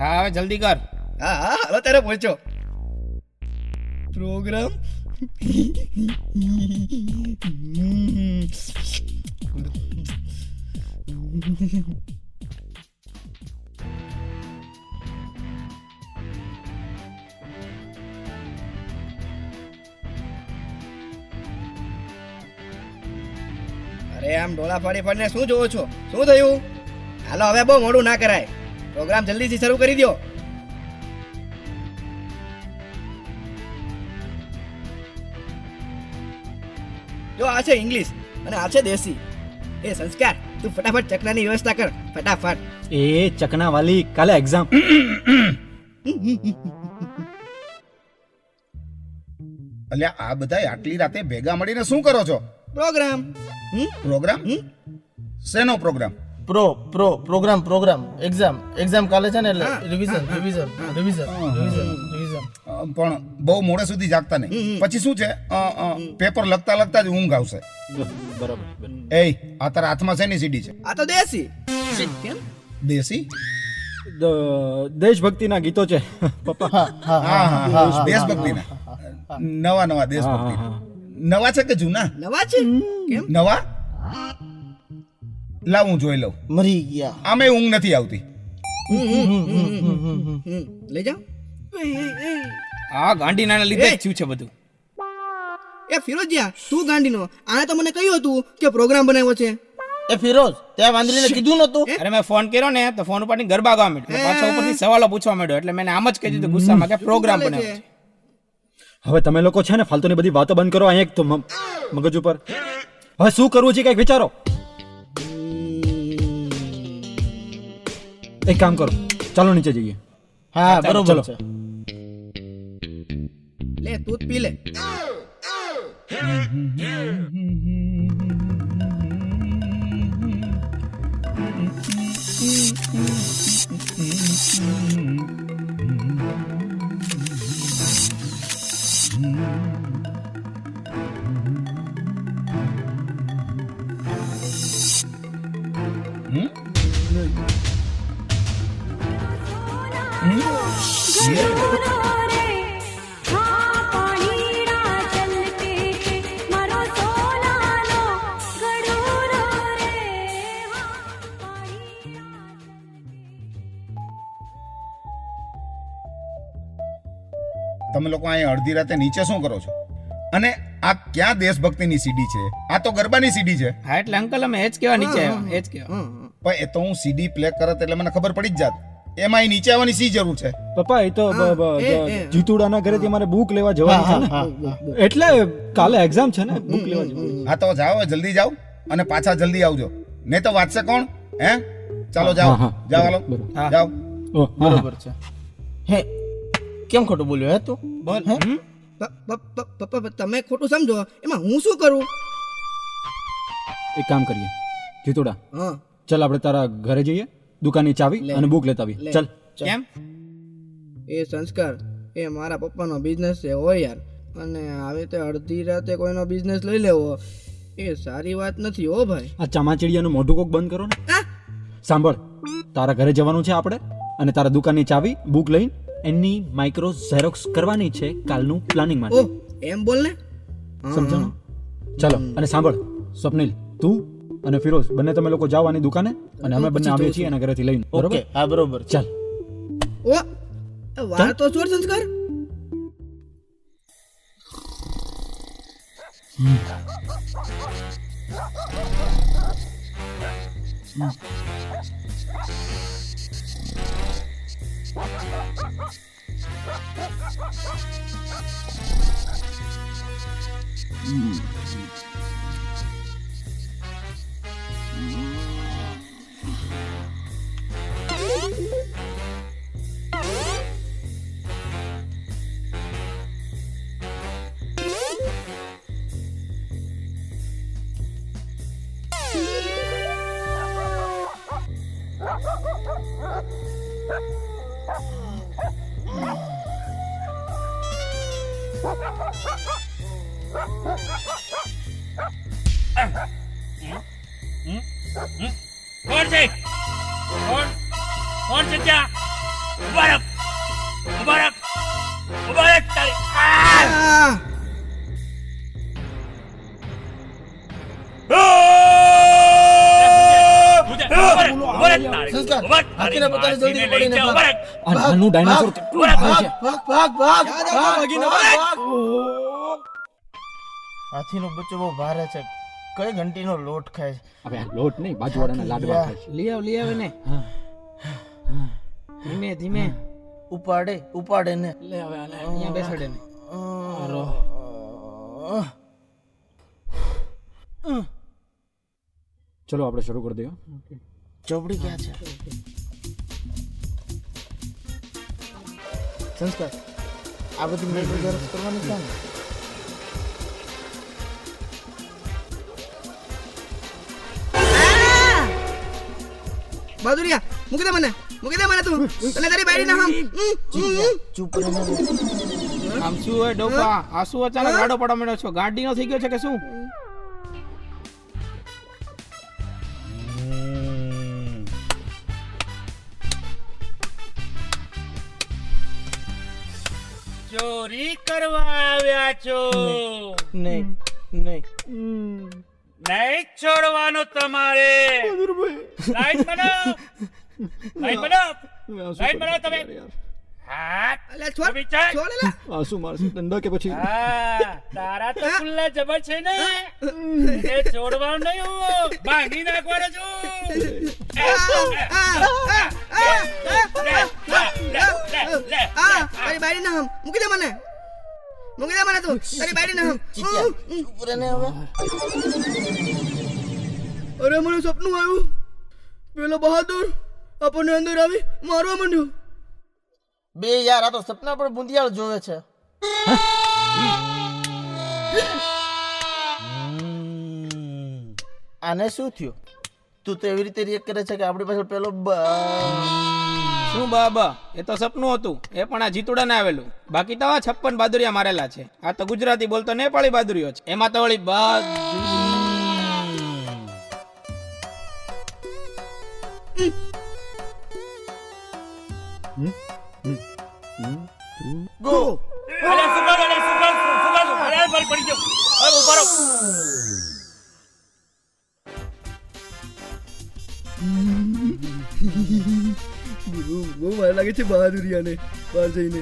હા હવે જલ્દી કર. હા હા હાલો તારે પહોંચો પ્રોગ્રામ. અરે આમ ડોળા ફાડી ફાડીને શું જોવો છો? શું થયું? હાલો હવે બહુ મોડું ના કરાય. પ્રોગ્રામ જલ્દીથી શરૂ કરી દો. જો આ છે ઇંગ્લિશ અને આ છે દેશી. એ સંસ્કાર, તું ફટાફટ ચકનાની વ્યવસ્થા કર ફટાફટ. એ ચકના વાલી, કાલે એક્ઝામ. અલ્યા આ બધા આટલી રાતે ભેગા મળીને શું કરો છો? પ્રોગ્રામ. પ્રોગ્રામ? શેનો પ્રોગ્રામ? પ્રોગ્રામ એક્ઝામ કાલે છે ને, એટલે હા. રિવિઝન. પણ બહુ મોડે સુધી જાગતા નહીં. પછી શું છે, પેપર લખતા લખતા જ ઊંઘ આવશે. બરાબર. એ આ તારા હાથમાં શેની સીડી છે? આ તો દેશી. કેમ? દેશી? દેશભક્તિના ગીતો છે પપ્પા. હા હા દેશભક્તિના. નવા દેશભક્તિ. નવા છે કે જૂના? નવા છે. કેમ? નવા? લાવ હું જોઈ લઉં. મરી ગયા. આમે ઊંઘ નથી આવતી. લઈ જાઓ. આ ગાંડીના લીધે જ થયું છે બધું. એ ફિરોજિયા, તું ગાંડીનો. આને તો મને કહ્યું હતું કે પ્રોગ્રામ બનાવ્યો છે. એ ફિરોઝ, ત્યાં વાંદરીને કીધું નતું? અરે મેં ફોન કર્યો ને તો ફોન ઉપરથી ગરબા ગાવા માંડ્યો. પાછો ઉપરથી સવાલો પૂછવા માંડ્યો. એટલે મેં આમ જ કહી દીધું ગુસ્સામાં કે પ્રોગ્રામ બનાવ્યો છે. હવે તમે લોકો છે ને ફાલતુની બધી વાતો બંધ કરો. અહીંયા એક તો મગજ ઉપર. હવે શું કરવું છે કઈક વિચારો. એક કામ કરો, ચાલો નીચે જઈએ. હા ચાલો, બરોબર ચલો. છે. લે તું જ પી લે. તમે લોકો અહીંયા અડધી રાતે નીચે શું કરો છો? અને આ ક્યાં દેશભક્તિની સીડી છે? આ તો ગરબાની સીડી છે. હા એટલે અંકલ અમે એ જ કહેવા નીચે આવ્યા. એ જ કહેવા. પણ એ તો હું સીડી પ્લે કરત એટલે મને ખબર પડી જ જાત. એમાં અહીં નીચે આવવાની શી જરૂર છે? પપ્પા એ તો જીતુડાના ઘરેથી અમારે બુક લેવા જવાની છે ને, એટલે કાલે એક્ઝામ છે ને, બુક લેવા જવાની. હા તો જાઓ, જલ્દી જાઓ અને પાછા જલ્દી આવજો. નહીં તો વાંચશે કોણ? હે? ચાલો જાઓ. હા. જાઓ હાલો. હા. જાઓ. ઓહ, હા, હા. બરોબર છે. હે કેમ ખોટું બોલ્યો હે તું? બોલ. હે? પપ્પા તમે ખોટું સમજો. એમાં હું શું કરું? એક કામ કરીએ જીતુડા, હા ચાલ આપણે તારા ઘરે જઈએ, દુકાનની ચાવી લે. અને બુક લેતા આવીએ. લે. ચાલ. કેમ? એ સંસ્કાર, એ મારા પપ્પાનો બિઝનેસ છે હો યાર. અને આવી રીતે અડધી રાતે કોઈનો બિઝનેસ લઈ લેવો એ સારી વાત નથી હો ભાઈ. આ ચામાચીડિયાનું મોઢું કોક બંધ કરો ને. આ? સાંભળ, તારા ઘરે જવાનું છે આપણે, અને તારા દુકાનની ચાવી બુક લઈને એની માઇક્રો ઝેરોક્સ કરવાની છે કાલનું પ્લાનિંગ માટે. ઓહ એમ બોલ ને. સમજાણું? ચાલો. અને સાંભળ સ્વપ્નિલ, તું અને ફિરોઝ બંને તમે લોકો જાઓ આની દુકાને, અને અમે બંને આવીએ છીએ એના ઘરેથી લઈને. બરોબર? ઓકે, હા બરોબર છે. ચાલ. ઓ વાત તો છોડ સંસ્કાર. કોણ છે? કોણ છે ત્યાં? મુબારક મુબારક મુબારક તારી આ! મુબારક તારી સંસ્કાર, મુબારક હાથીને પોતાની જલ્દી પડીને ભાગ. મુબારક આ નાનું ડાયનાસોર કેટલું ભાગે છે. ભાગ. હાથીનું બચ્ચું બહુ ભારે છે. કઈ ઘંટીનો લોટ ખાય છે. હવે આ લોટ નહીં, બાજુવાળાના લાડવા ખાય છે. લઈ આવ ને ધીમે ધીમે ઉપાડે ને. લે હવે આને અહીંયા બેસાડે ને ચલો આપણે શરૂ કરી દઈએ. ચોપડી ક્યાં છે? સંસ્કાર, આ બધી મેં કરવાની છે ને? બહાદુરિયા મૂકી દે મને તું અને તારી બાયડી ના ચૂપ રહીને બોલ. આમ શું હોય ડોપા? આ શું અચાનક ગાડો પડવા માંડ્યો છો? ગાડીનો થઈ ગયો છે કે શું? ચોરી કરવા આવ્યા છો નહીં નહીં છોડવાનું તમારે લાઈટ બનાવ તમે હાથ અલ્યા છોડ વિચાર છોડ લે આંસુ મારશે ધંધા કે પછી હા તારા તો ખુલ્લા જબર છે ને એ છોડવાનું નહીં હું ભાંગી નાખવાનો છું લે તારી બાયડી ના મૂકી દે મને તું તારી બાયડી ના ચૂપ રહીને હવે. અરે મને સપનું આવ્યું પેલો બહાદુર આપણને અંદર આવી મારવા માંડ્યો બે યાર, આ તો સપના પર બુંદિયાળ જોવે છે. આને શું થયું? તું તો એવી રીતે રિએક્ટ કરે છે કે આપણી પાસે પેલો શું બાબા, એ તો સપનું હતું. એ પણ આ જીતુડાને આવેલું. બાકી તો આ 56 બહાદુરિયા મારેલા છે. આ તો ગુજરાતી બોલતો નેપાળી બહાદુરીઓ છે. એમાં તો વળી ગો. અરે સુકાલ અરે પર પડી ગયો અરે ઉભા રહો બહુ વાર લાગે છે બહાદુરિયાને બહાર જઈને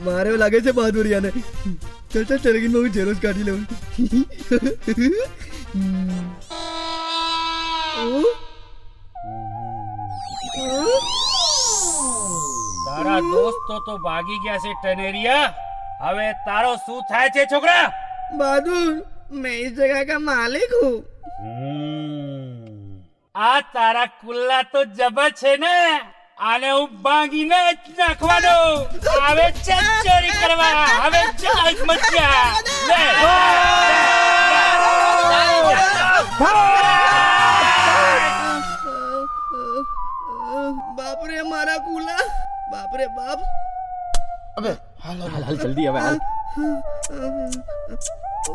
મારે લાગે છે બહાદુરિયાને ચાલ ચરગીનમાં હું ઝેરોસ કાઢી લઉં તારા દોસ્તો તો ભાગી ગયા છે ટનેરિયા. હવે તારો શું થાય છે છોકરા? बहादुर मैं इस जगह का मालिक हूँ આ તારા કુલ્લા તો જબર છે ને. આને હું ભાંગીને જ નાખવાનો. હવે છે ચોરી કરવા. હવે ચાલ મચ્યા લે. बाप रे मारा कूला बाप रे बाप અબે હાલ હાલ જલ્દી હવે હાલ. ओ